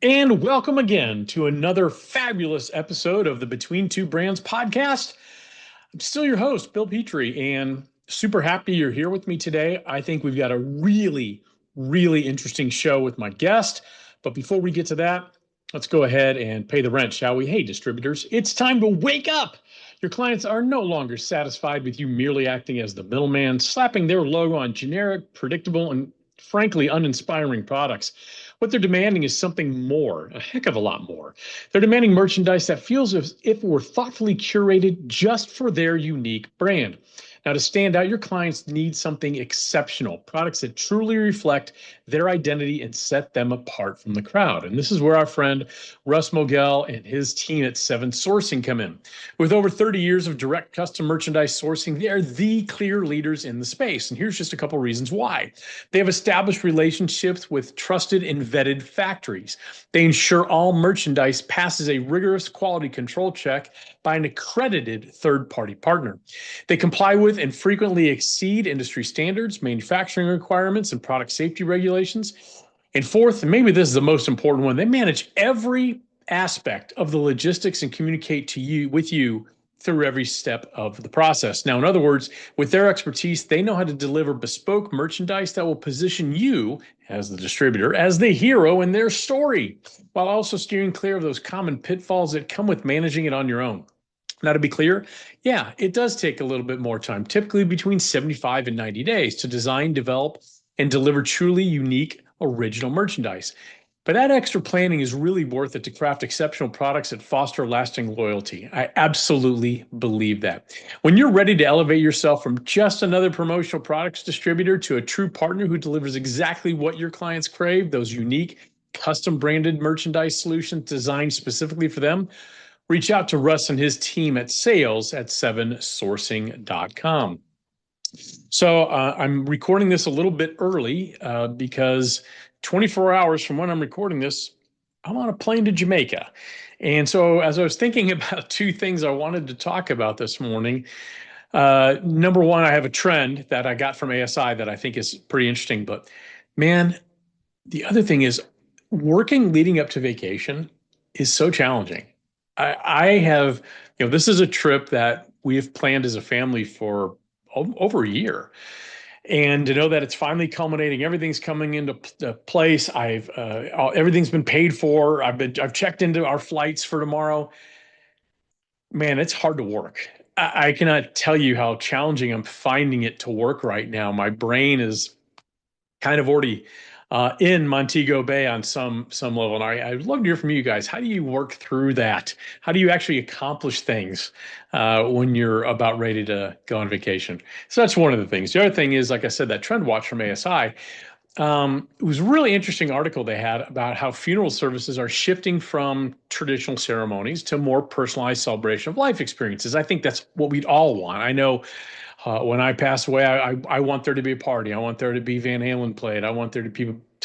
And welcome again to another fabulous episode of the Between Two Brands podcast. I'm still your host, Bill Petrie, and super happy you're here with me today. I think we've got a really interesting show with my guest. But before we get to that, let's go ahead and pay the rent, shall we? Hey, distributors, it's time to wake up. Your clients are no longer satisfied with you merely acting as the middleman, slapping their logo on generic, predictable, and frankly uninspiring products. What they're demanding is something more, a heck of a lot more. They're demanding merchandise that feels as if it were thoughtfully curated just for their unique brand. Now, to stand out, your clients need something exceptional, products that truly reflect their identity and set them apart from the crowd. And this is where our friend Russ Mogel and his team at Seven Sourcing come in. With over 30 years of direct custom merchandise sourcing, they are the clear leaders in the space. And here's just a couple reasons why. They have established relationships with trusted and vetted factories. They ensure all merchandise passes a rigorous quality control check by an accredited third-party partner. They comply with and frequently exceed industry standards, manufacturing requirements, and product safety regulations. And fourth, and maybe this is the most important one, they manage every aspect of the logistics and communicate to you with you through every step of the process. Now, in other words, with their expertise, they know how to deliver bespoke merchandise that will position you as the distributor as the hero in their story, while also steering clear of those common pitfalls that come with managing it on your own. Now, to be clear, yeah, it does take a little bit more time, typically between 75 and 90 days to design, develop, and deliver truly unique, original merchandise. But that extra planning is really worth it to craft exceptional products that foster lasting loyalty. I absolutely believe that. When you're ready to elevate yourself from just another promotional products distributor to a true partner who delivers exactly what your clients crave, those unique, custom branded merchandise solutions designed specifically for them, reach out to Russ and his team at sales@sevensourcing.com. So I'm recording this a little bit early because 24 hours from when I'm recording this, I'm on a plane to Jamaica. And so as I was thinking about two things I wanted to talk about this morning, number one, I have a trend that I got from ASI that I think is pretty interesting. But man, the other thing is working leading up to vacation is so challenging. I have, this is a trip that we have planned as a family for over a year. And to know that it's finally culminating, everything's coming into place. Everything's been paid for. I've checked into our flights for tomorrow. Man, it's hard to work. I cannot tell you how challenging I'm finding it to work right now. My brain is kind of already in Montego Bay on some level. And I'd love to hear from you guys. How do you work through that? How do you actually accomplish things when you're about ready to go on vacation? So that's one of the things. The other thing is, like I said, that trend watch from ASI. It was a really interesting article they had about how funeral services are shifting from traditional ceremonies to more personalized celebration of life experiences. I think that's what we'd all want. I know when I pass away, I want there to be a party. I want there to be Van Halen played. I want there to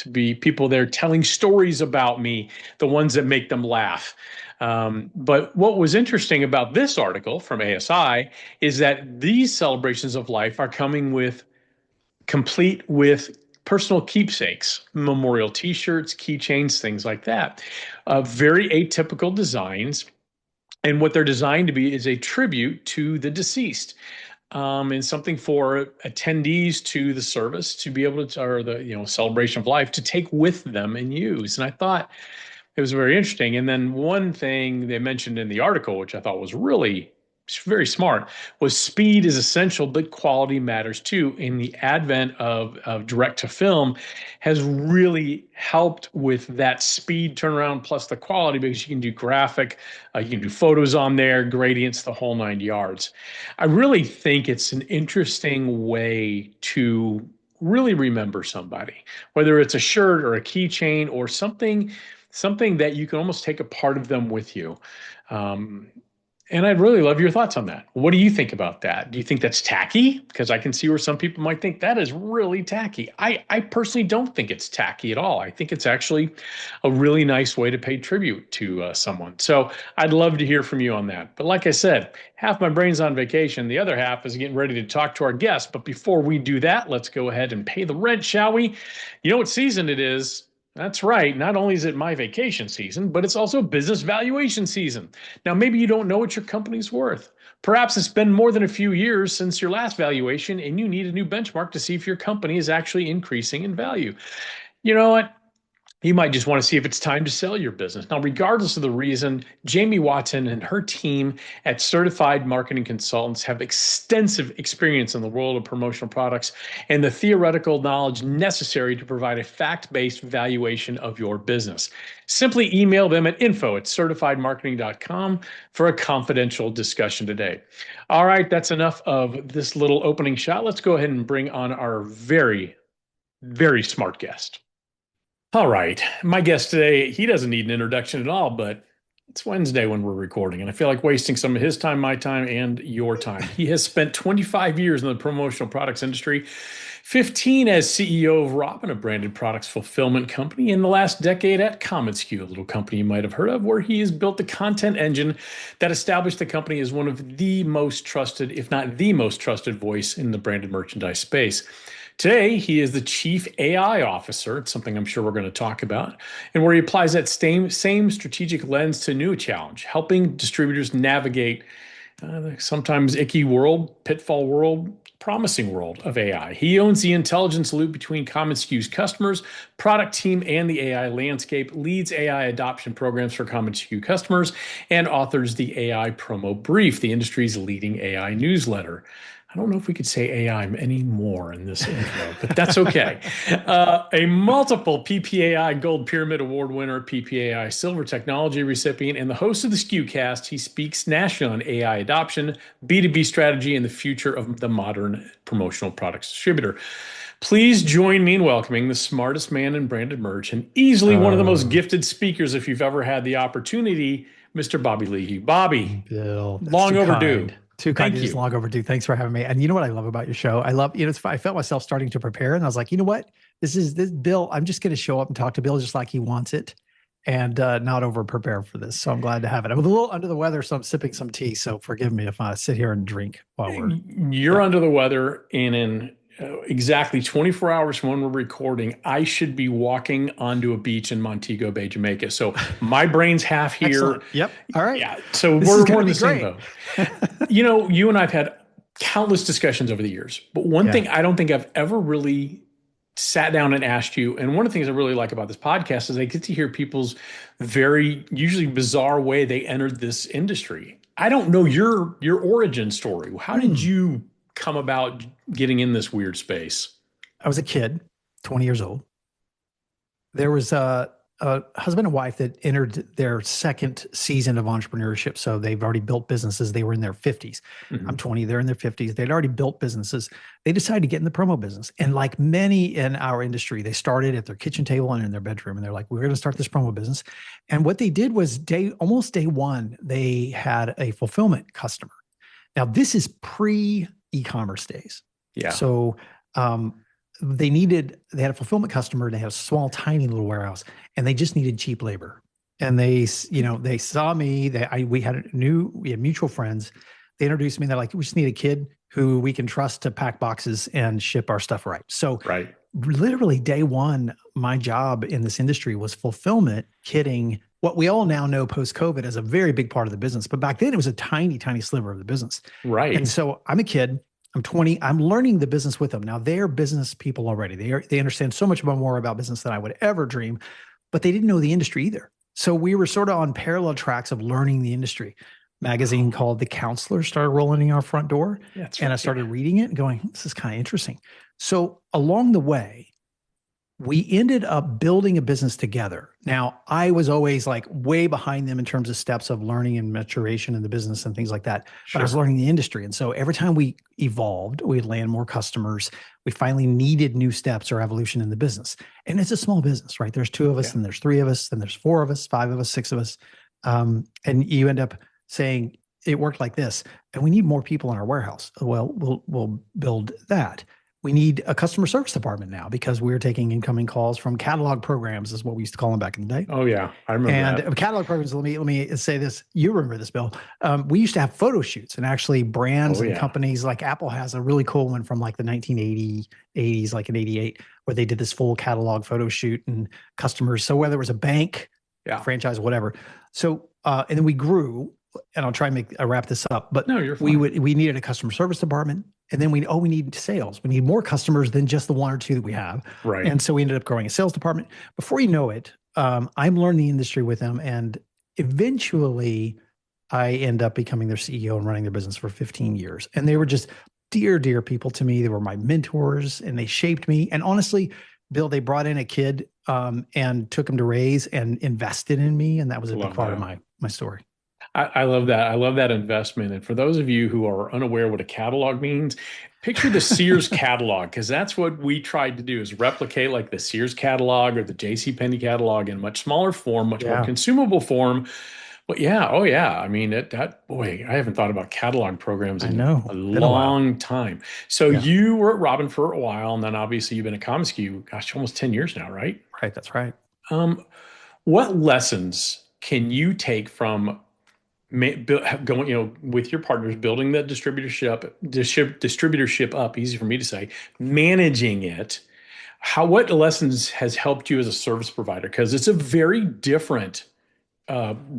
be people there telling stories about me, the ones that make them laugh. But what was interesting about this article from ASI is that these celebrations of life are coming complete with personal keepsakes, memorial T-shirts, keychains, things like that. Very atypical designs. And what they're designed to be is a tribute to the deceased. And something for attendees to the service to be able to, or the celebration of life, to take with them and use. And I thought it was very interesting. And then one thing they mentioned in the article, which I thought was really very smart, was speed is essential, but quality matters too. And the advent of direct to film has really helped with that speed turnaround plus the quality, because you can do graphic, you can do photos on there, gradients, the whole 9 yards. I really think it's an interesting way to really remember somebody, whether it's a shirt or a keychain or something that you can almost take a part of them with you. And I'd really love your thoughts on that. What do you think about that? Do you think that's tacky? Because I can see where some people might think that is really tacky. I personally don't think it's tacky at all. I think it's actually a really nice way to pay tribute to someone. So I'd love to hear from you on that. But like I said, half my brain's on vacation. The other half is getting ready to talk to our guests. But before we do that, let's go ahead and pay the rent, shall we? You know what season it is? That's right. Not only is it my vacation season, but it's also business valuation season. Now, maybe you don't know what your company's worth. Perhaps it's been more than a few years since your last valuation, and you need a new benchmark to see if your company is actually increasing in value. You know what? You might just want to see if it's time to sell your business. Now, regardless of the reason, Jamie Watson and her team at Certified Marketing Consultants have extensive experience in the world of promotional products and the theoretical knowledge necessary to provide a fact-based valuation of your business. Simply email them at info@certifiedmarketing.com for a confidential discussion today. All right, that's enough of this little opening shot. Let's go ahead and bring on our very, very smart guest. All right. My guest today, he doesn't need an introduction at all, but it's Wednesday when we're recording, and I feel like wasting some of his time, my time, and your time. He has spent 25 years in the promotional products industry, 15 as CEO of Robin, a branded products fulfillment company, in the last decade at commonsku, a little company you might have heard of, where he has built the content engine that established the company as one of the most trusted, if not the most trusted voice in the branded merchandise space. Today, he is the Chief AI Officer. It's something I'm sure we're going to talk about, and where he applies that same strategic lens to new challenge, helping distributors navigate sometimes icky world, pitfall world, promising world of AI. He owns the intelligence loop between commonsku's customers, product team, and the AI landscape, leads AI adoption programs for commonsku customers, and authors the AI Promo Brief, the industry's leading AI newsletter. I don't know if we could say AI anymore in this intro, but that's okay. A multiple PPAI Gold Pyramid Award winner, PPAI Silver Technology recipient, and the host of the SKUcast, he speaks nationally on AI adoption, B2B strategy, and the future of the modern promotional products distributor. Please join me in welcoming the smartest man in branded merch and easily one of the most gifted speakers if you've ever had the opportunity, Mr. Bobby Lehew. Bobby, Bill, long overdue. Too kind. It is long overdue. Thanks for having me. And you know what I love about your show? I love, I felt myself starting to prepare, and I was like, you know what? This Bill. I'm just going to show up and talk to Bill just like he wants it, and not over prepare for this. So I'm glad to have it. I'm a little under the weather, so I'm sipping some tea. So forgive me if I sit here and drink while You're under the weather, and in exactly 24 hours from when we're recording, I should be walking onto a beach in Montego Bay, Jamaica. So my brain's half here. Excellent. Yep. All right. Yeah. So we're in the same boat. You and I've had countless discussions over the years, but one thing I don't think I've ever really sat down and asked you, and one of the things I really like about this podcast is I get to hear people's very usually bizarre way they entered this industry. I don't know your origin story. How did you come about getting in this weird space? I was a kid, 20 years old. There was a husband and wife that entered their second season of entrepreneurship. So they've already built businesses. They were in their 50s. I'm 20, they're in their 50s. They'd already built businesses. They decided to get in the promo business. And like many in our industry, they started at their kitchen table and in their bedroom. And they're like, we're going to start this promo business. And what they did was almost day one, they had a fulfillment customer. Now, this is pre-e-commerce days. Yeah. So they had a fulfillment customer, and they had a small, tiny little warehouse, and they just needed cheap labor. And they saw me. We had mutual friends. They introduced me. They're like, we just need a kid who we can trust to pack boxes and ship our stuff right. So literally day one, my job in this industry was fulfillment, kitting, what we all now know post-COVID as a very big part of the business. But back then it was a tiny, tiny sliver of the business. Right. And so I'm a kid, I'm 20, I'm learning the business with them. Now they're business people already. They understand so much more about business than I would ever dream, but they didn't know the industry either. So we were sort of on parallel tracks of learning the industry. Magazine called The Counselor started rolling in our front door. I started reading it and going, this is kind of interesting. So along the way, we ended up building a business together. Now, I was always like way behind them in terms of steps of learning and maturation in the business and things like that. But I was learning the industry. And so every time we evolved, we'd land more customers. We finally needed new steps or evolution in the business. And it's a small business, right? There's 2 of us, and there's 3 of us, then there's 4 of us, 5 of us, 6 of us. And you end up saying, it worked like this, and we need more people in our warehouse. Well, we'll build that. We need a customer service department now because we're taking incoming calls from catalog programs, is what we used to call them back in the day. Oh yeah, I remember that. Catalog programs. Let me say this. You remember this, Bill? We used to have photo shoots, and actually brands and companies like Apple has a really cool one from like the 1980s, like in '88, where they did this full catalog photo shoot and customers. So whether it was a bank, Yeah. franchise, whatever. So and then we grew, and I'll try and wrap this up. But No, you're fine. we needed a customer service department, and then we need sales. We need more customers than just the one or two that we have. Right. And so we ended up growing a sales department. Before you know it, I'm learning the industry with them, and eventually I end up becoming their CEO and running their business for 15 years. And they were just dear, dear people to me. They were my mentors, and they shaped me. And honestly, Bill, they brought in a kid and took him to raise and invested in me. And that was a big part of my story. I love that. I love that investment. And for those of you who are unaware what a catalog means, picture the Sears catalog, because that's what we tried to do, is replicate like the Sears catalog or the JCPenney catalog in much smaller form, much more consumable form. But yeah, oh yeah. I mean, boy, I haven't thought about catalog programs I in know. a Been a while. long time. So Yeah. you were at Robin for a while, and then obviously you've been at commonsku, gosh, almost 10 years now, right? Right. That's right. Um, what lessons can you take from going, with your partners, building the distributorship up, easy for me to say, managing it? What lessons has helped you as a service provider? Because it's a very different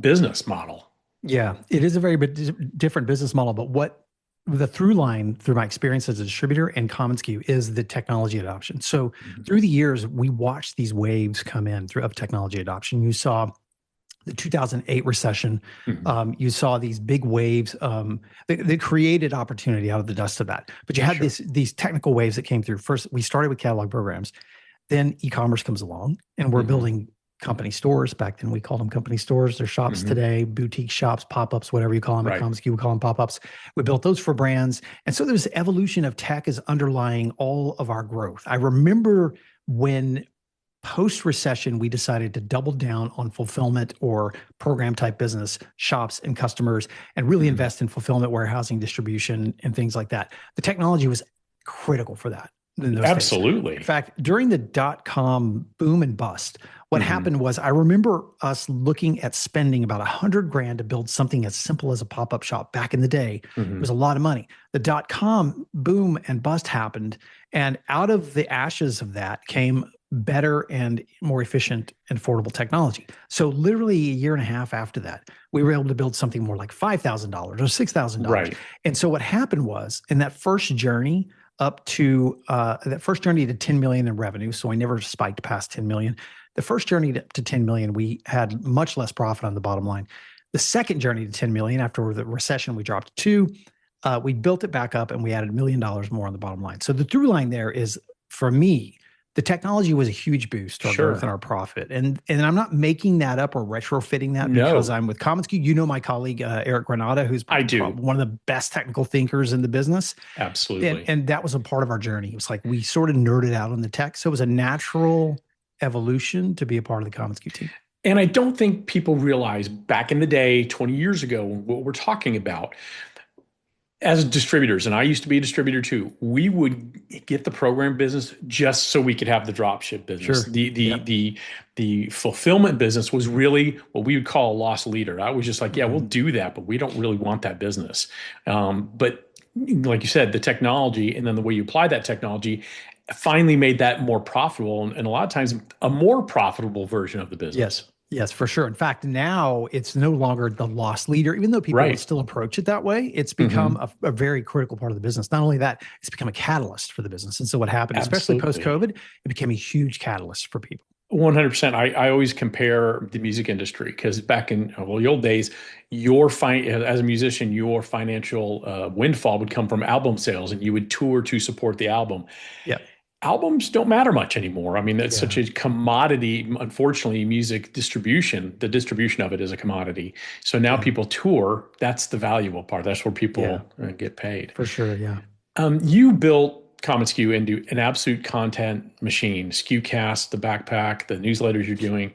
business model. Yeah, it is a very different business model. But what the through line through my experience as a distributor and commonsku is the technology adoption. So through the years, we watched these waves come in through of technology adoption. You saw the 2008 recession. You saw these big waves that created opportunity out of the dust of that. But you had these technical waves that came through. First, we started with catalog programs. Then e-commerce comes along, and we're building company stores. Back then, we called them company stores. They're shops today, boutique shops, pop-ups, whatever you call them. At commonsku, we call them pop-ups. We built those for brands. And so there's evolution of tech is underlying all of our growth. I remember when post-recession, we decided to double down on fulfillment or program type business, shops and customers, and really invest in fulfillment, warehousing, distribution, and things like that. The technology was critical for that in those Absolutely. days. In fact, during the dot-com boom and bust, what happened was I remember us looking at spending about $100,000 to build something as simple as a pop-up shop. Back in the day, it was a lot of money. The dot-com boom and bust happened, and out of the ashes of that came better and more efficient and affordable technology. So literally a year and a half after that, we were able to build something more like $5,000 or $6,000. Right. And so what happened was in that first journey up to that first journey to 10 million in revenue, so I never spiked past 10 million. The first journey to 10 million, we had much less profit on the bottom line. The second journey to 10 million, after the recession, we dropped to 2. We built it back up and we added $1 million more on the bottom line. So the through line there is, for me, the technology was a huge boost to our growth and our profit. And I'm not making that up or retrofitting that because I'm with commonsku. You know my colleague, Eric Granada, who's one of the best technical thinkers in the business. Absolutely. And that was a part of our journey. It was like we sort of nerded out on the tech. So it was a natural evolution to be a part of the commonsku team. And I don't think people realize back in the day, 20 years ago, what we're talking about, as distributors, and I used to be a distributor too, we would get the program business just so we could have the drop ship business. The fulfillment business was really what we would call a lost leader. I was just like, yeah, we'll do that, but we don't really want that business. But like you said, the technology and then the way you apply that technology finally made that more profitable, and a lot of times a more profitable version of the business. Yes, for sure. In fact, now it's no longer the lost leader, even though people would still approach it that way. It's become a very critical part of the business. Not only that, it's become a catalyst for the bussbusiness. And so what happened, especially post-COVID, it became a huge catalyst for people. 100%. I always compare the music industry because back in the old days, as a musician, your financial windfall would come from album sales, and you would tour to support the album. Yeah. Albums don't matter much anymore. I mean, that's such a commodity. Unfortunately, music distribution, the distribution of it is a commodity. So now people tour. That's the valuable part. That's where people get paid. For sure, yeah. You built commonsku into an absolute content machine. SKUcast, the backpack, the newsletters you're doing.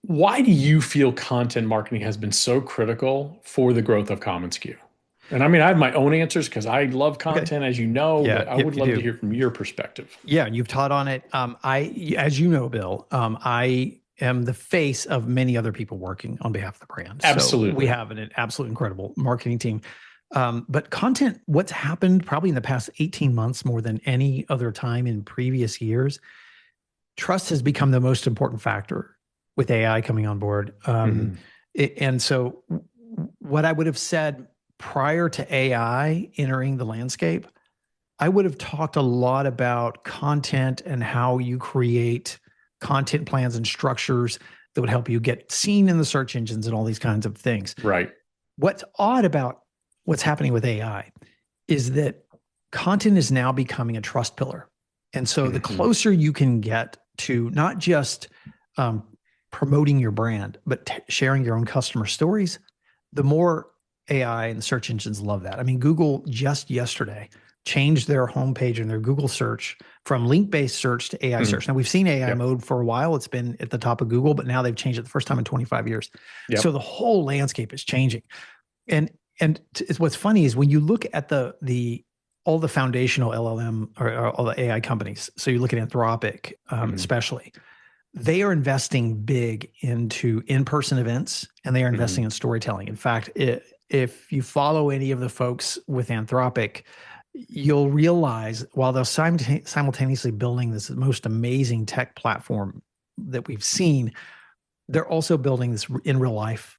Why do you feel content marketing has been so critical for the growth of commonsku? And I mean, I have my own answers because I love content, as you know, but I would love to hear from your perspective. Yeah, and you've taught on it. As you know, Bill, I am the face of many other people working on behalf of the brand. Absolutely. So we have an absolute incredible marketing team. But content, what's happened probably in the past 18 months more than any other time in previous years, trust has become the most important factor with AI coming on board. Mhm. And so, what I would have said prior to AI entering the landscape, I would have talked a lot about content and how you create content plans and structures that would help you get seen in the search engines and all these kinds of things. Right. What's odd about what's happening with AI is that content is now becoming a trust pillar. And so the Mhm. closer you can get to not just um, promoting your brand, but sharing your own customer stories, the more AI and search engines love that. I mean, Google just yesterday changed their homepage and their Google search from link-based search to AI Mhm. search. Now we've seen AI Yep. mode for a while. It's been at the top of Google, but now they've changed it the first time in 25 years. So Yep. the whole landscape is changing. And what's funny is when you look at the all the foundational LLM or all the AI companies. So you look at Anthropic, Mhm. especially, they are investing big into in-person events and they are investing Mhm. in storytelling. In fact, if you follow any of the folks with Anthropic, you'll realize while they're simultaneously building this most amazing tech platform that we've seen, they're also building this in real life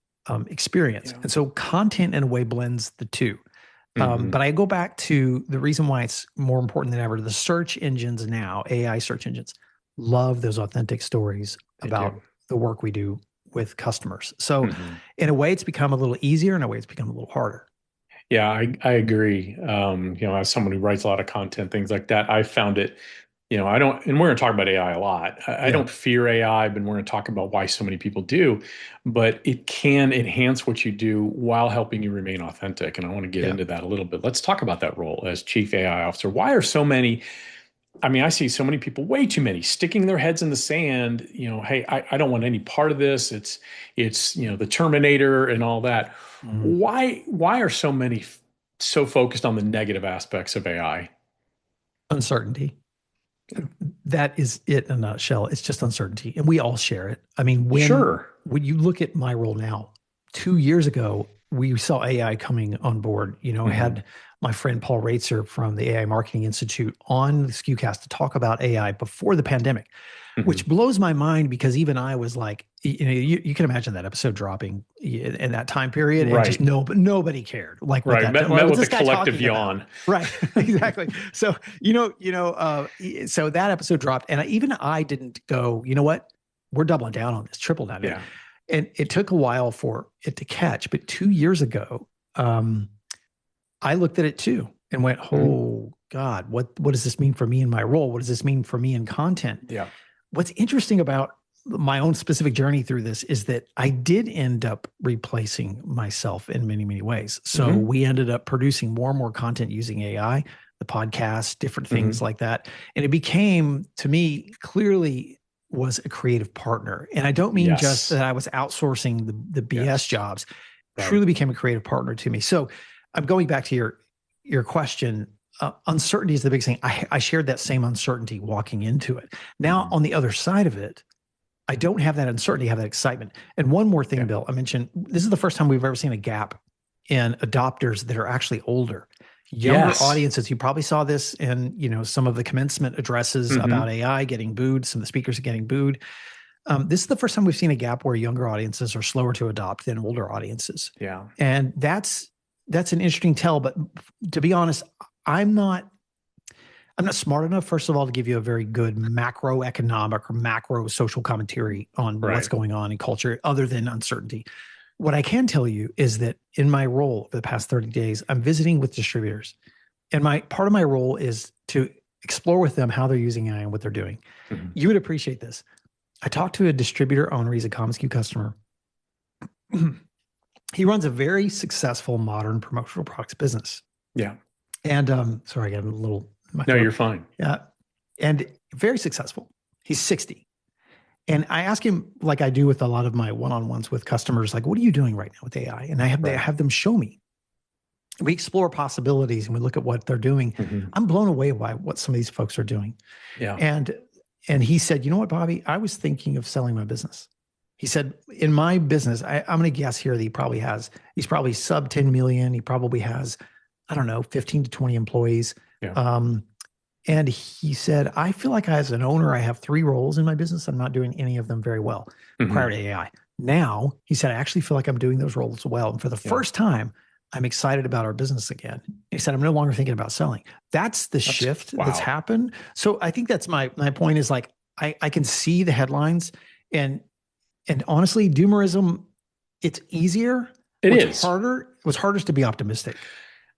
experience. Yeah. And so content in a way blends the two. Mhm. But I go back to the reason why it's more important than ever. The search engines now, AI search engines, love those authentic stories They do. about the work we do with customers. So, Mhm. in a way, it's become a little easier. In a way, it's become a little harder. Yeah, I agree. As someone who writes a lot of content, things like that, I found it, I don't, and we're going to talk about AI a lot. I Yeah. don't fear AI, but we're going to talk about why so many people do. But it can enhance what you do while helping you remain authentic. And I want to get Yeah. into that a little bit. Let's talk about that role as chief AI officer. Why are so many, I mean, I see so many people, way too many, sticking their heads in the sand, hey, I don't want any part of this. It's, the Terminator and all that. Mhm. Why are so many so focused on the negative aspects of AI? Uncertainty. That is it in a nutshell. It's just uncertainty, and we all share it. I mean, Sure. when you look at my role now, 2 years ago we saw AI coming on board. I Hmm. had my friend Paul Raitzer from the AI Marketing Institute on the SKUcast to talk about AI before the pandemic, Hmm. which blows my mind because even I was like, you can imagine that episode dropping in that time period, and just Right. nobody cared. Like, what Right. that? Met What's with a this guy collective talking about? yawn. Right, exactly. So so that episode dropped, and even I didn't go. You know what? We're doubling down on this, triple down on it, Yeah. and it took a while for it to catch. But 2 years ago, I looked at it too and went, Hmm. "Oh God, what does this mean for me in my role? What does this mean for me in content?" Yeah. What's interesting about my own specific journey through this is that I did end up replacing myself in many, many ways. So Hmm. we ended up producing more and more content using AI, the podcast, different things Hmm. like that. And it became, to me, clearly was a creative partner. And I don't mean just Yes. that I was outsourcing the BS Yes. jobs, Right. truly became a creative partner to me. So I'm going back to your question. Uncertainty is the biggest thing. I shared that same uncertainty walking into it. Now, Hmm. on the other side of it, I don't have that uncertainty, I have that excitement. And one more thing, Yeah. Bill, I mentioned this is the first time we've ever seen a gap in adopters that are actually older. Younger Yes. audiences, you probably saw this in, some of the commencement addresses about Hmm. AI getting booed, some of the speakers are getting booed. This is the first time we've seen a gap where younger audiences are slower to adopt than older audiences. Yeah. And that's an interesting tell. But to be honest, I'm not I'm not smart enough, first of all, to give you a very good macroeconomic or macro social commentary on what's Right. going on in culture other than uncertainty. What I can tell you is that in my role for the past 30 days, I'm visiting with distributors. And my part of my role is to explore with them how they're using AI and what they're doing. Hmm. You would appreciate this. I talked to a distributor owner, he's a commonsku customer. He runs a very successful modern promotional products business. Yeah. And sorry, I got a little in my No, you're throat. fine. Yeah. And very successful. He's 60. And I ask him, like I do with a lot of my one-on-ones with customers, like, what are you doing right now with AI? And I Right. have them show me. We explore possibilities and we look at what they're doing. Hmm. I'm blown away by what some of these folks are doing. Yeah. And he said, you know what, Bobby? I was thinking of selling my business. He said, in my business, I'm going to guess here that he's probably sub 10 million. He probably has, I don't know, 15 to 20 employees. Yeah. Um, and he said, I feel like as an owner, I have three roles in my business. I'm not doing any of them very well prior to Hmm. AI. Now, he said, I actually feel like I'm doing those roles well. And for the Yeah. first time, I'm excited about our business again. He said, I'm no longer thinking about selling. That's the That's shift that's wow. happened. So I think that's my point is like, I can see the headlines and honestly, doomerism, it's easier. It is. What's harder is to be optimistic.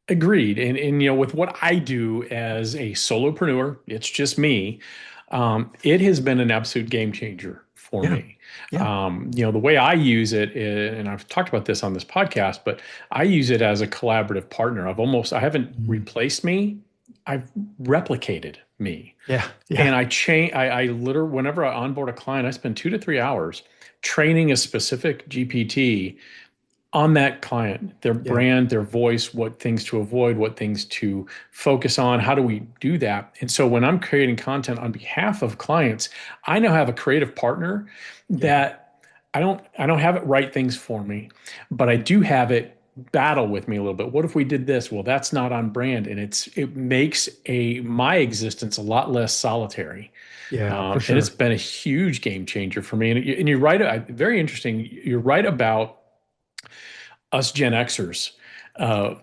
Agreed. And with what I do as a solopreneur, it's just me. It has been an absolute game changer for Yeah. me. Yeah. The way I use it, and I've talked about this on this podcast, but I use it as a collaborative partner. I haven't Mhm. replaced me. I've replicated me. Yeah. Yeah. And I literally, whenever I onboard a client, I spend 2 to 3 hours training a specific GPT on that client, their Yeah. brand, their voice, what things to avoid, what things to focus on, how do we do that? And so when I'm creating content on behalf of clients, I now have a creative partner Yeah. that I don't have it write things for me, but I do have it battle with me a little bit. What if we did this? Well, that's not on brand, and it makes a my existence a lot less solitary. Yeah, for And it's sure. been a huge game changer for me. And you're right. Very interesting. You're right about us Gen Xers uh,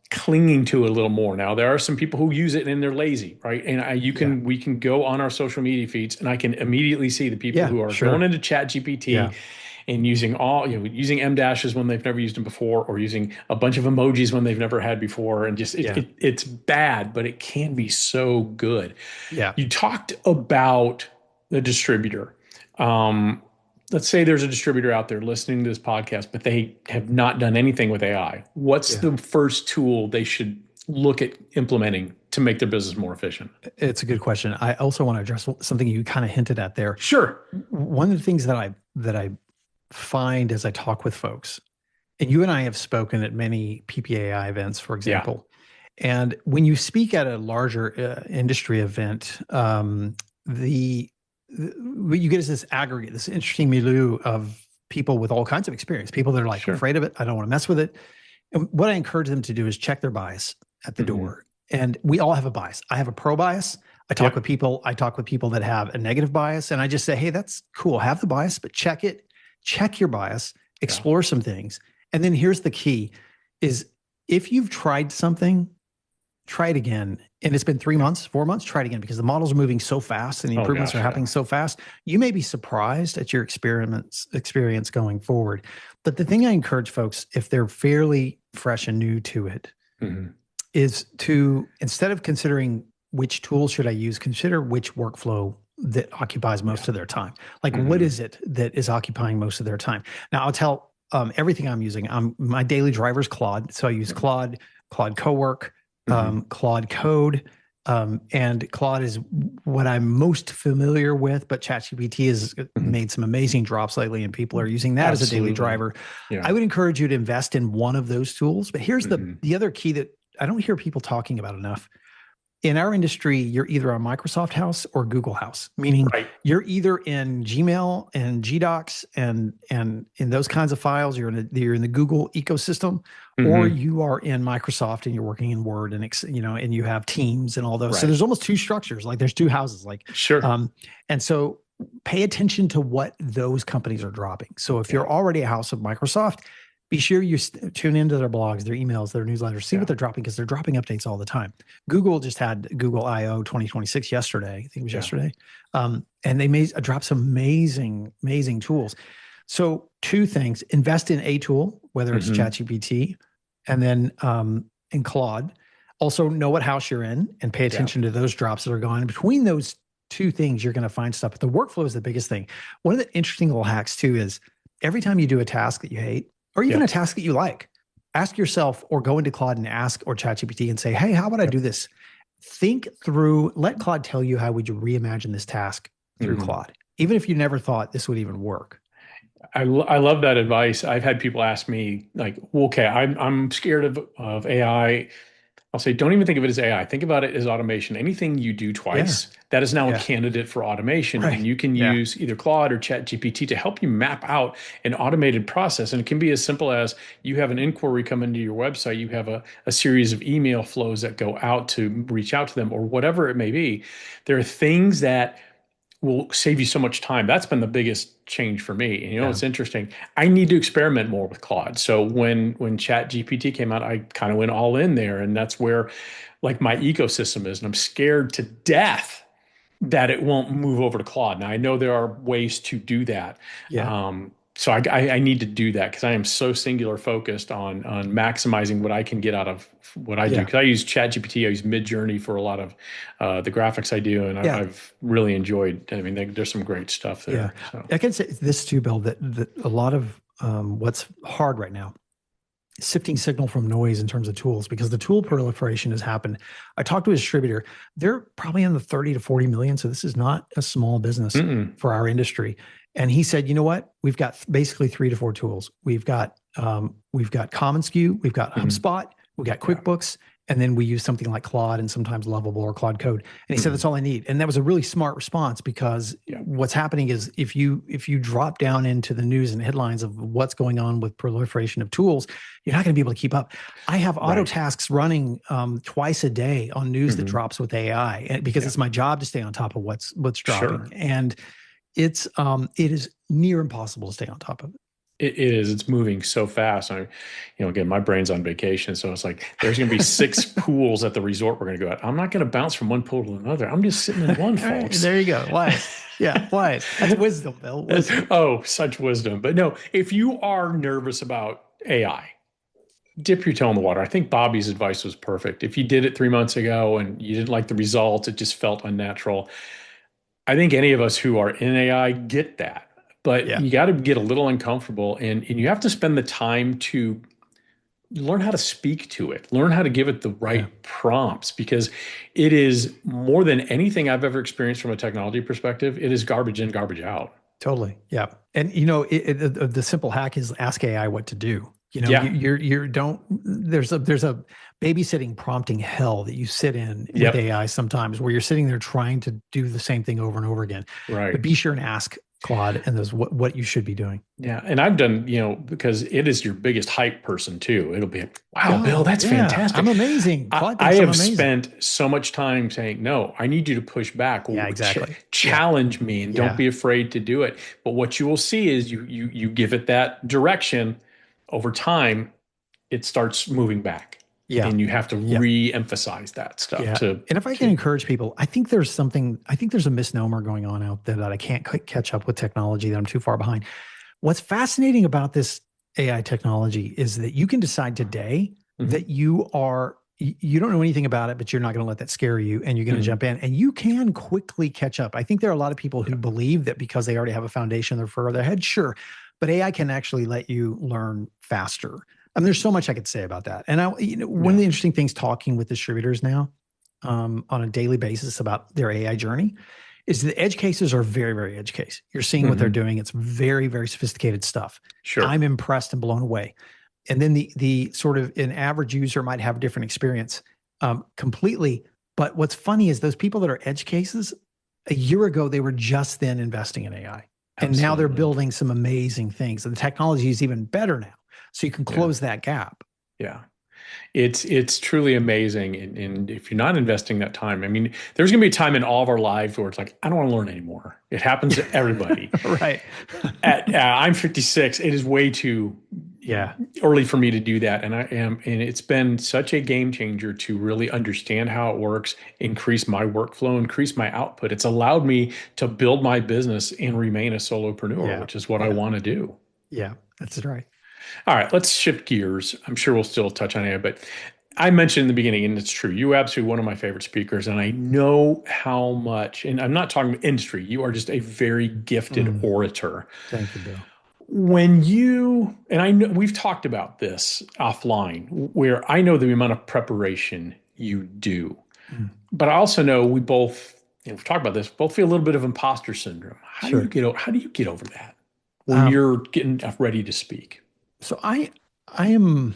clinging to it a little more. Now, there are some people who use it and they're lazy, right? And Yeah. we can go on our social media feeds and I can immediately see the people Yeah, who are going sure. into Chat GPT Yeah. and using M dashes when they've never used them before, or using a bunch of emojis when they've never had before. And just Yeah. it's bad, but it can be so good. Yeah. You talked about the distributor. Um, let's say there's a distributor out there listening to this podcast, but they have not done anything with AI. What's Yeah. the first tool they should look at implementing to make their business more efficient? It's a good question. I also want to address something you kind of hinted at there. Sure. One of the things that I find as I talk with folks, and you and I have spoken at many PPAI events, for Yeah. example, and when you speak at a larger industry event, what you get is this aggregate, this interesting milieu of people with all kinds of experience. People that are like, I'm Sure. afraid of it. I don't want to mess with it. And what I encourage them to do is check their bias at the Hmm. door. And we all have a bias. I have a pro bias. Yep. I talk with people that have a negative bias. And I just say, hey, that's cool. Have the bias, but check it, check your bias, Yeah. explore some things. And then here's the key is if you've tried something, try it again. And it's been 3 months, 4 months, try it again because the models are moving so fast and the Oh improvements are gosh, yeah. happening so fast. You may be surprised at your experience going forward. But the thing I encourage folks, if they're fairly fresh and new to it, Hmm. is to instead of considering which tool should I use, consider which workflow that occupies most Yeah. of their time. Like, what Hmm. is it that is occupying most of their time? Now, I'll tell everything I'm using. My daily driver is Claude, so I use Claude, Claude Cowork, Hmm. Claude Code, and Claude is what I'm most familiar with. But ChatGPT has Hmm. made some amazing drops lately, and people are using that as a daily Absolutely. driver. Yeah. I would encourage you to invest in one of those tools. But here's the Hmm. the other key that I don't hear people talking about enough. In our industry, you're either on Microsoft House or Google House, meaning Right. you're either in Gmail and GDocs and in those kinds of files, you're in the Google ecosystem, or Hmm. you are in Microsoft and you're working in Word and you have Teams and all those. So Right. there's almost two structures, like there's two houses, Sure. um, and so pay attention to what those companies are dropping. So if Yeah. you're already a house of Microsoft, be sure you tune into their blogs, their emails, their newsletters, see what Yeah. they're dropping because they're dropping updates all the time. Google just had Google I/O 2026 yesterday. I think it was Yeah. yesterday, and they dropped some amazing tools. So two things: invest in a tool, whether it's Hmm. ChatGPT, and then in Claude. Also, know what house you're in and pay Yeah. attention to those drops that are going. Between those two things, you're going to find stuff. But the workflow is the biggest thing. One of the interesting little hacks too is every time you do a task that you hate, or even a Yep. task that you like, ask yourself or go into Claude and ask or ChatGPT and say, hey, how would I Yep. do this? Think through, let Claude tell you how would you reimagine this task through Hmm. Claude, even if you never thought this would even work. I love that advice. I've had people ask me like, well, okay, I'm scared of AI. I'll say, don't even think of it as AI. Think about it as automation. Anything you do Yeah. twice, that is now a Yeah. candidate for automation. And Right. you can Yeah. use either Claude or ChatGPT to help you map out an automated process. And it can be as simple as you have an inquiry come into your website, you have a series of email flows that go out to reach out to them, or whatever it may be. There are things that will save you so much time. That's been the biggest change for me. And Yeah. it's interesting. I need to experiment more with Claude. So when Chat GPT came out, I kind of went all in there, and that's where like my ecosystem is. And I'm scared to death that it won't move over to Claude. Now I know there are ways to do that. Yeah. So I need to do that because I am so singular focused on maximizing what I can get out of what I do. Yeah. Because I use ChatGPT, I use Midjourney for a lot of the graphics I do, and Yeah. I've really enjoyed. I mean, there's some great stuff Yeah. there. So I can say this too, Bill, that a lot of what's hard right now, sifting signal from noise in terms of tools, because the tool proliferation has happened. I talked to a distributor. They're probably in the 30 to 40 million. So this is not a small business mm-mm, for our industry. And he said, you know what? We've got basically 3 to 4 tools. We've got commonsku, we've got mhm, HubSpot, we've got yeah, QuickBooks, and then we use something like Claude and sometimes Lovable or Claude Code. And he said mhm, that's all I need. And that was a really smart response, because yeah, what's happening is if you drop down into the news and headlines of what's going on with proliferation of tools, you're not going to be able to keep up. I have auto right, tasks running twice a day on news that hmm, drops with AI, because yeah, it's my job to stay on top of what's sure. dropping. And it is near impossible to stay on top of it. It is. It's moving so fast. Again, my brain's on vacation, so it's like there's going to be six pools at the resort we're going to go at. I'm not going to bounce from one pool to another. I'm just sitting in one, All right, folks. there you go. Wise. Yeah, wise. That's wisdom, Bill. Wisdom. Oh, such wisdom. But no, if you are nervous about AI, dip your toe in the water. I think Bobby's advice was perfect. If you did it 3 months ago and you didn't like the results, it just felt unnatural. I think any of us who are in AI get that, but Yeah, you got to get a little uncomfortable and you have to spend the time to learn how to speak to it, learn how to give it the yeah. right prompts because it is more than anything I've ever experienced from a technology perspective. It is garbage in, garbage out. Totally. Yeah. And the simple hack is ask AI what to do. Yeah. You don't there's a babysitting prompting hell that you sit in with Yep. AI sometimes, where you're sitting there trying to do the same thing over and over again. But Right. be sure and ask Claude and those what you should be doing. Yeah. And I've done, because it is your biggest hype person too. It'll be, wow, Bill, Oh, that's yeah. I'm fantastic. amazing. Claude I thinks I'm have amazing. spent so much time saying, no, I need you to push back, Yeah, exactly. Yeah. challenge me, and don't Yeah. be afraid to do it. But what you will see is you give it that direction over time, it starts moving back. Yeah. And you have to Yeah. re-emphasize that stuff Yeah. to And if I can encourage people, I think there's a misnomer going on out there that I can't quite catch up with technology, that I'm too far behind. What's fascinating about this AI technology is that you can decide today Mhm, that you don't know anything about it, but you're not going to let that scare you, and you're going to mhm, jump in, and you can quickly catch up. I think there are a lot of people who yeah, believe that because they already have a foundation, they're further ahead. Sure, but AI can actually let you learn faster. I mean, there's so much I could say about that. And one of yeah, the interesting things talking with distributors now on a daily basis about their AI journey is the edge cases are very, very edge case. You're seeing what they're mhm, doing. It's very, very sophisticated stuff. sure, I'm impressed and blown away. And then the sort of an average user might have a different experience completely. But what's funny is those people that are edge cases, a year ago, they were just then investing in AI. And now they're absolutely, building some amazing things. And the technology is even better now. So you can yeah, close that gap. yeah. It's truly amazing. And if you're not investing that time, I mean, there's going to be a time in all of our lives where it's like, I don't want to learn anymore. It happens to everybody. Right. I'm 56. It is way too Yeah. early for me to do that. And it's been such a game changer to really understand how it works, increase my workflow, increase my output. It's allowed me to build my business and remain a solopreneur, Yeah. which is what I Yeah. want to do. Yeah. That's right. All right, let's shift gears. I'm sure we'll still touch on it, but I mentioned in the beginning, and it's true, you are absolutely one of my favorite speakers, and I know how much, and I'm not talking industry, you are just a very gifted Mm, orator. thank you, Bill. And I know we've talked about this offline, where I know the amount of preparation you do, Mm, but I also know we both, we've talked about this, both feel a little bit of imposter syndrome. sure. How do you get over that when Um, you're getting ready to speak? so I am.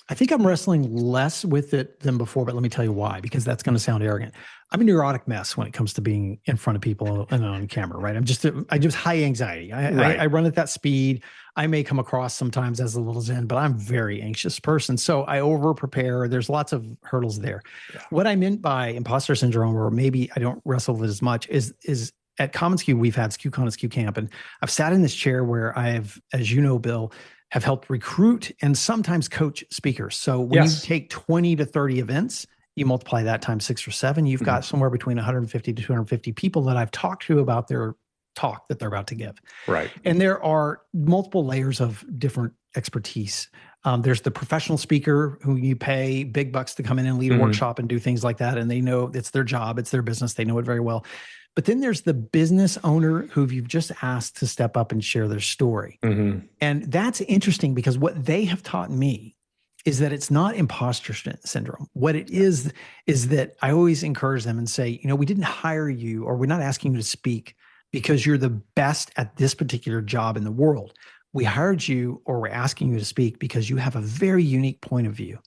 I think I'm wrestling less with it than before, but let me tell you why, because that's going to sound arrogant. I'm a neurotic mess when it comes to being in front of people and on camera, right? I just high anxiety. I Right. run at that speed. I may come across sometimes as a little zen, but I'm a very anxious person. So I over prepare. There's lots of hurdles there. Yeah. What I meant by imposter syndrome, or maybe I don't wrestle with it as much, is at commonsku, we've had SKUCon and SKU Camp, and I've sat in this chair where I've, as you know, Bill, have helped recruit and sometimes coach speakers. So when you Yes. take 20 to 30 events, you multiply that times 6 or 7, you've Mhm. got somewhere between 150 to 250 people that I've talked to about their talk that they're about to give. Right. And there are multiple layers of different expertise. There's the professional speaker who you pay big bucks to come in and lead a Hmm. workshop and do things like that. And they know it's their job, it's their business, they know it very well. But then there's the business owner who you've just asked to step up and share their story. Hmm. And that's interesting because what they have taught me is that it's not imposter syndrome. What it is that I always encourage them and say, we didn't hire you, or we're not asking you to speak because you're the best at this particular job in the world. We hired you, or we're asking you to speak because you have a very unique point of view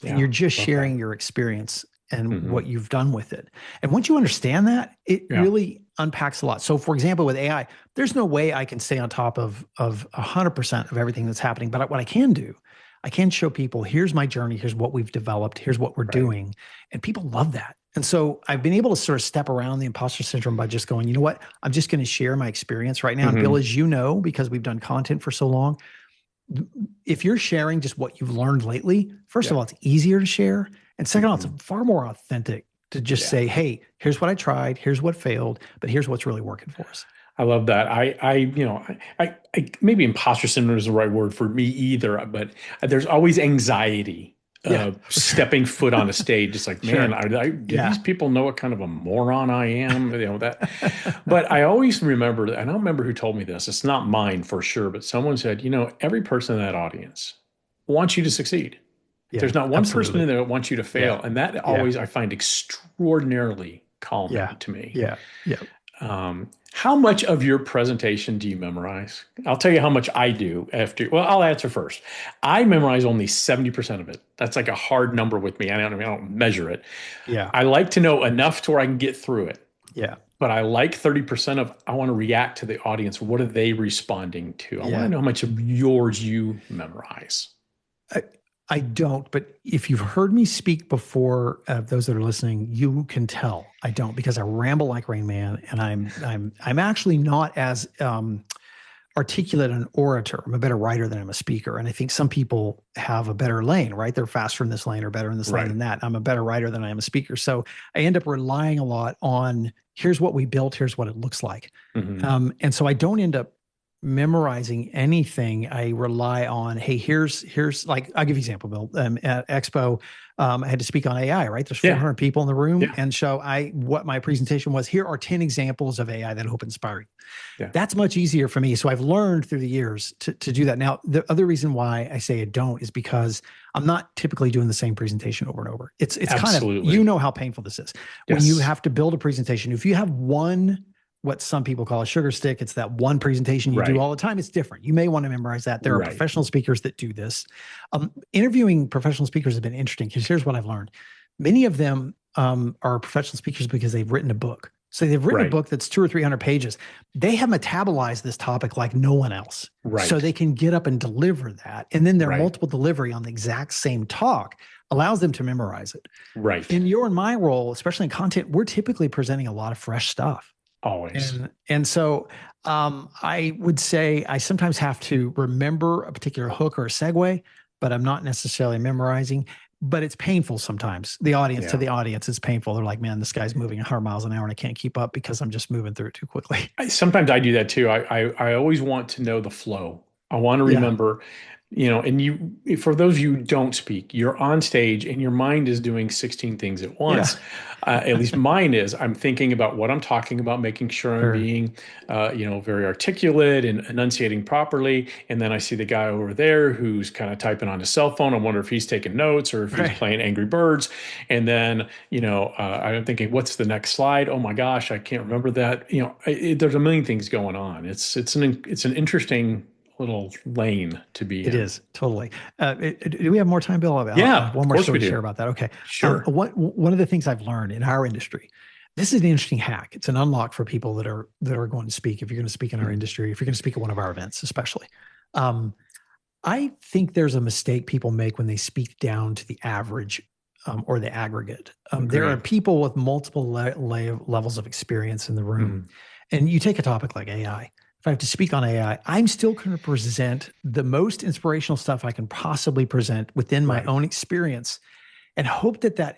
and Yeah. you're just Love that. sharing your experience and Hmm. what you've done with it. And once you understand that, it Yeah. really unpacks a lot. So for example, with AI, there's no way I can stay on top of 100% of everything that's happening. But what I can do, I can show people, here's my journey, here's what we've developed, here's what we're Right. doing. And people love that. And so I've been able to sort of step around the imposter syndrome by just going, you know what? I'm just going to share my experience right now. And Bill, Hmm. as you know, because we've done content for so long, if you're sharing just what you've learned lately, first of Yeah. all, it's easier to share. And second of all, Hmm. it's far more authentic to just Yeah. say, hey, here's what I tried, here's what failed, but here's what's really working for us. I love that. Maybe imposter syndrome is the right word for me either, but there's always anxiety Yeah, for sure. stepping foot on a stage. It's like, man, Sure. do these Yeah. people know what kind of a moron I am? That. But I always remember, I don't remember who told me this. It's not mine for sure, but someone said, every person in that audience wants you to succeed. Yeah, There's not one person absolutely. in there that wants you to Yeah. fail. And that Yeah. always I find extraordinarily Yeah. calming to me. Yeah. Yeah. How much of your presentation do you memorize? I'll tell you how much I do after. Well, I'll answer first. I memorize only 70% of it. That's like a hard number with me. I don't measure it. Yeah. I like to know enough to where I can get through it. Yeah. But I like 30% of I want to react to the audience. What are they responding to? I want to Yeah. know how much of yours you memorize. I, I don't, but if you've heard me speak before, those that are listening, you can tell I don't, because I ramble like Rain Man, and I'm actually not as articulate an orator. I'm a better writer than I'm a speaker, and I think some people have a better lane, right? They're faster in this lane or better in this lane Right. than that. I'm a better writer than I am a speaker, so I end up relying a lot on here's what we built, here's what it looks like, Hmm. and so I don't end up memorizing anything. I rely on, hey, here's like, I'll give you an example, Bill. At Expo, I had to speak on AI, right? There's Yeah. 400 people in the room. Yeah. And so what my presentation was, here are 10 examples of AI that hope inspire you. Yeah. That's much easier for me. So I've learned through the years to do that. Now, the other reason why I say I don't is because I'm not typically doing the same presentation over and over. It's kind of, Absolutely. how painful this is. When you Yes. have to build a presentation, if you have one, what some people call a sugar stick, it's that one presentation you do Right. all the time, it's different. You may want to memorize that. There are Right. professional speakers that do this. Interviewing professional speakers has been interesting because here's what I've learned. Many of them are professional speakers because they've written a book. So they've written a Right. book that's 200 or 300 pages. They have metabolized this topic like no one else. So Right. they can get up and deliver that. And then their Right. multiple delivery on the exact same talk allows them to memorize it. Right. In your and my role, especially in content, we're typically presenting a lot of fresh stuff. Always. And so I would say I sometimes have to remember a particular hook or a segue, but I'm not necessarily memorizing. But it's painful sometimes. The audience, to Yeah. the audience, it's painful. They're like, man, this guy's moving 100 miles an hour and I can't keep up because I'm just moving through it too quickly. Sometimes I do that too. I always want to know the flow. I want to Yeah. remember, and for those of you who don't speak, you're on stage and your mind is doing 16 things at Yeah. once. At least mine is. I'm thinking about what I'm talking about, making sure I'm Sure. being, very articulate and enunciating properly. And then I see the guy over there who's kind of typing on his cell phone. I wonder if he's taking notes or if he's Right. playing Angry Birds. And then, I'm thinking, what's the next slide? Oh my gosh, I can't remember that. There's a million things going on. It's an interesting little lane to be It in. is totally. Do we have more time, Bill? I Yeah, have of one more course we story to do. share about that. Okay. Sure. One of the things I've learned in our industry, this is an interesting hack. It's an unlock for people that are going to speak. If you're going to speak in our Mhm. industry, if you're going to speak at one of our events, especially, um, I think there's a mistake people make when they speak down to the average or the aggregate. There are Agreed. people with multiple levels of experience in the room. Mhm. And you take a topic like AI. If I have to speak on AI, I'm still going to present the most inspirational stuff I can possibly present within my Right. own experience and hope the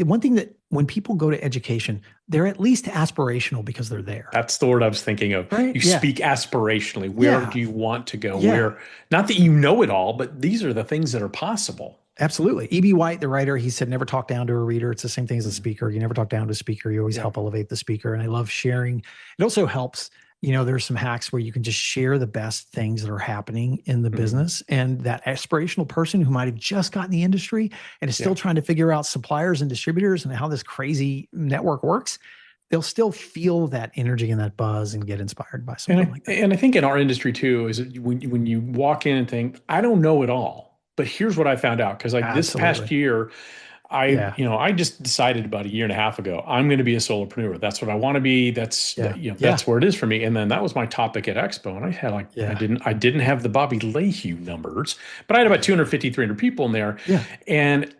one thing that when people go to education, they're at least aspirational because they're there. That's the word I was thinking of. Right? You Yeah. speak aspirationally. Where Yeah. do you want to go? Yeah. Where, not that you know it all, but these are the things that are possible. Absolutely. E.B. White, the writer, he said, never talk down to a reader. It's the same thing as a Mhm. speaker. You never talk down to a speaker. You always Yeah. help elevate the speaker. And I love sharing. It also helps, there's some hacks where you can just share the best things that are happening in the Mhm. business. And that aspirational person who might have just gotten the industry and is still Yeah. trying to figure out suppliers and distributors and how this crazy network works, they'll still feel that energy and that buzz and get inspired by And something I, like that. and I think in our industry too, is that when you walk in and think, I don't know it all, but here's what I found out. Because like this past Absolutely. year, Yeah. I just decided about a year and a half ago, I'm going to be a solopreneur. That's what I want to be. Yeah. That's Yeah. where it is for me. And then that was my topic at Expo. And I had like, Yeah. I didn't have the Bobby Lehew numbers, but I had about 250, 300 people in there. Yeah. And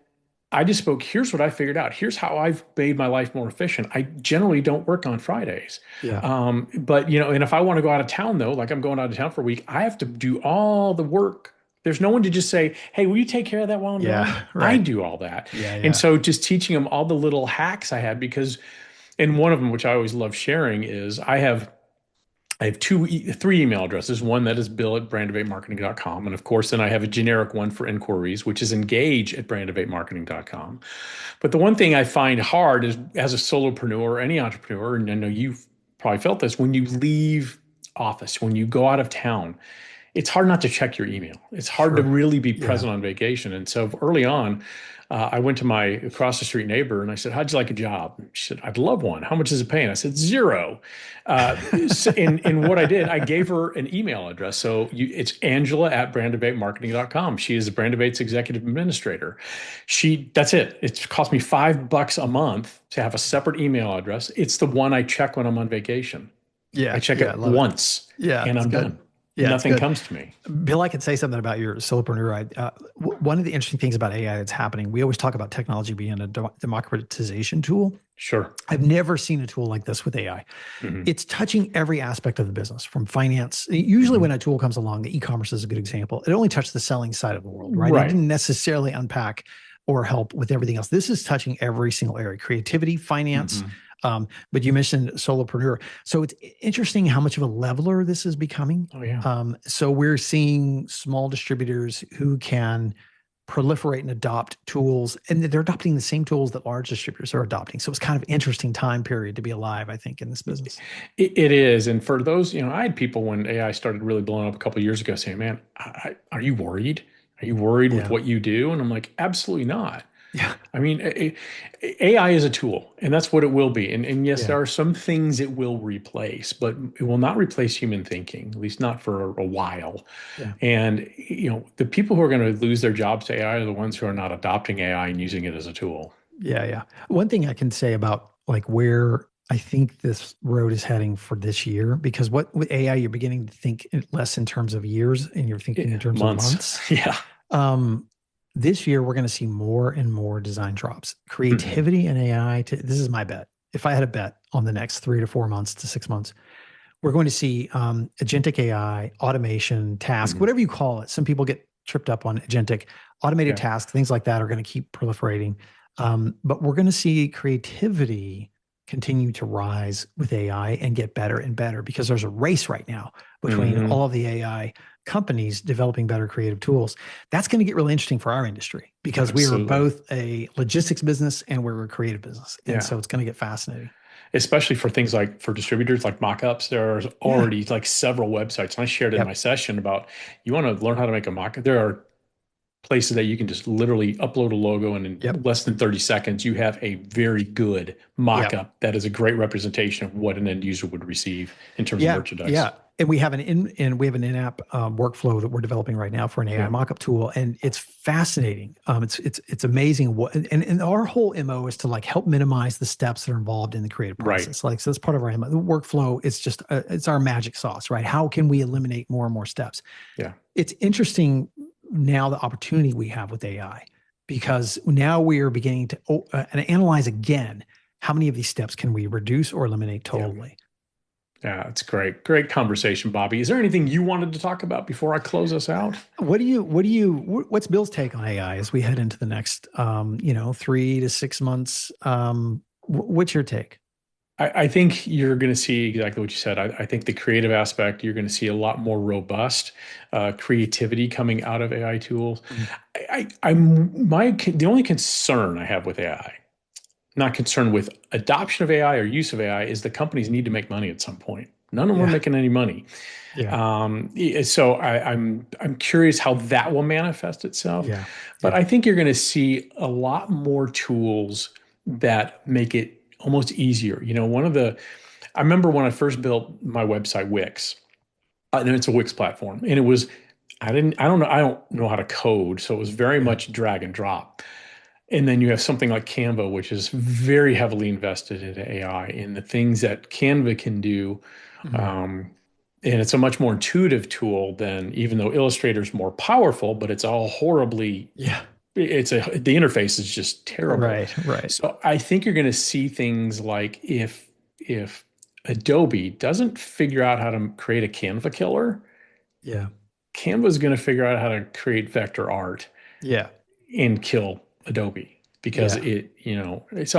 I just spoke, here's what I figured out. Here's how I've made my life more efficient. I generally don't work on Fridays. Yeah. But and if I want to go out of town though, like I'm going out of town for a week, I have to do all the work. There's no one to just say, hey, will you take care of that while I'm gone? Yeah. I Right. do all that. Yeah. And Yeah. so just teaching them all the little hacks I had because, and one of them, which I always love sharing is I have three email addresses. One that is bill@brandabatemarketing.com. And of course, then I have a generic one for inquiries, which is engage@brandabatemarketing.com. But the one thing I find hard is as a solopreneur or any entrepreneur, and I know you've probably felt this, when you leave office, when you go out of town, it's hard not to check your email. It's hard to Sure. really be Yeah. present on vacation. And so early on, I went to my across the street neighbor and I said, how'd you like a job? She said, I'd love one. How much is it paying? I said, zero. In what I did, I gave her an email address. So it's Angela@brandabatemarketing.com. She is Brand Debate's executive administrator. That's it. It cost me $5 a month to have a separate email address. It's the one I check when I'm on vacation. I Yeah. check Yeah. I it love it. once Yeah. and It's I'm good. done. Yeah. It's Nothing good. comes to me. Bill, I could say something about your solopreneur. One of the interesting things about AI that's happening, we always talk about technology being a democratization tool. Sure. I've never seen a tool like this with AI. Hmm. It's touching every aspect of the business from finance. Usually, Hmm. when a tool comes along, the e-commerce is a good example. It only touched the selling side of the world, right? It Right. didn't necessarily unpack or help with everything else. This is touching every single area: creativity, finance. Hmm. But you mentioned solopreneur, so it's interesting how much of a leveler this is becoming. Oh, yeah. So we're seeing small distributors who can proliferate and adopt tools, and they're adopting the same tools that large distributors are adopting. So it's kind of interesting time period to be alive, I think, in this business. It is. And for those, I had people when AI started really blowing up a couple of years ago saying, man, are you worried? Are you worried with Yeah. what you do? And I'm like, absolutely not. Yeah. I mean, AI is a tool, and that's what it will be. And yes, Yeah. there are some things it will replace, but it will not replace human thinking, at least not for a while. Yeah. And the people who are going to lose their jobs to AI are the ones who are not adopting AI and using it as a tool. Yeah. Yeah. One thing I can say about like where I think this road is heading for this year, because what with AI, you're beginning to think less in terms of years and you're thinking in terms of Months. months. Yeah. Um, this year, we're going to see more and more design drops. Hmm. Creativity and AI. This is my bet. If I had a bet on the next 3 to 4 months to 6 months, we're going to see agentic AI, automation, task, Hmm. whatever you call it. Some people get tripped up on agentic, automated Yeah. tasks, things like that are going to keep proliferating. But we're going to see creativity continue to rise with AI and get better and better because there's a race right now between Hmm. all of the AI companies developing better creative tools. That's going to get really interesting for our industry because we are Absolutely. both a logistics business and we're a creative business. And Yeah. so it's going to get fascinating. Especially for things like for distributors like mockups, there's Yeah. already like several websites. And I shared in my Yep. session about you want to learn how to make a mockup. There are places that you can just literally upload a logo and in Yep. less than 30 seconds, you have a very good Yep. mockup that is a great representation of what an end user would receive in terms of Yeah, merchandise. yeah. and we have an in-app workflow that we're developing right now for an AI Yeah. mockup tool, and it's fascinating. It's amazing what and our whole MO is to like help minimize the steps that are involved in the creative Right. process. Like so, that's part of our MO. The workflow. It's just it's our magic sauce, right? How can we eliminate more and more steps? Yeah. It's interesting now the opportunity we have with AI because now we are beginning to and analyze again how many of these steps can we reduce or eliminate Yeah. totally. Yeah. It's great. Great conversation, Bobby. Is there anything you wanted to talk about before I close us out? What's Bill's take on AI as we head into the next 3 to 6 months? What's your take? I think you're going to see exactly what you said. I think the creative aspect, you're going to see a lot more robust creativity coming out of AI tools. Mhm. The only concern I have with AI, not concerned with adoption of AI or use of AI, is the companies need to make money at some point. None of them are Yeah, making any money. yeah, So I'm curious how that will manifest itself. yeah, But yeah, I think you're going to see a lot more tools that make it almost easier. I remember when I first built my website Wix, and it's a Wix platform, and I don't know how to code, so it was very yeah. much drag and drop. And then you have something like Canva, which is very heavily invested into AI and the things that Canva can do. Mhm. Um, and it's a much more intuitive tool than, even though Illustrator is more powerful, but it's all horribly, Yeah. the interface is just terrible. Right, right. So I think you're going to see things like if Adobe doesn't figure out how to create a Canva killer, Yeah, Canva is going to figure out how to create vector art yeah, and kill Adobe because yeah,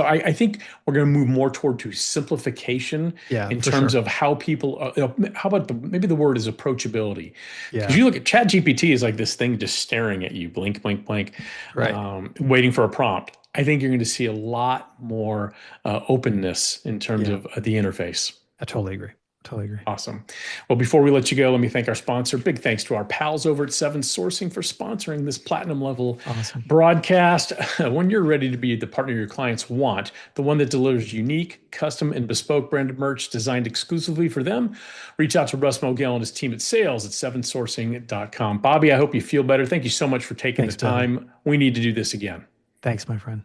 I think we're going to move more toward to simplification yeah, in for terms sure. of how people, how about maybe the word is approachability? Because Yeah, you look at Chat GPT is like this thing just staring at you, blink, blink, blink, right. waiting for a prompt. I think you're going to see a lot more openness in terms Yeah, of the interface. I totally agree. Totally agree. Awesome. Well, before we let you go, let me thank our sponsor. Big thanks to our pals over at Seven Sourcing for sponsoring this platinum level Awesome. broadcast. When you're ready to be the partner your clients want, the one that delivers unique, custom, and bespoke branded merch designed exclusively for them, reach out to Russ Mogel and his team at sales at sevensourcing.com. Bobby, I hope you feel better. Thank you so much for taking the Thanks, Bill. time. We need to do this again. Thanks, my friend.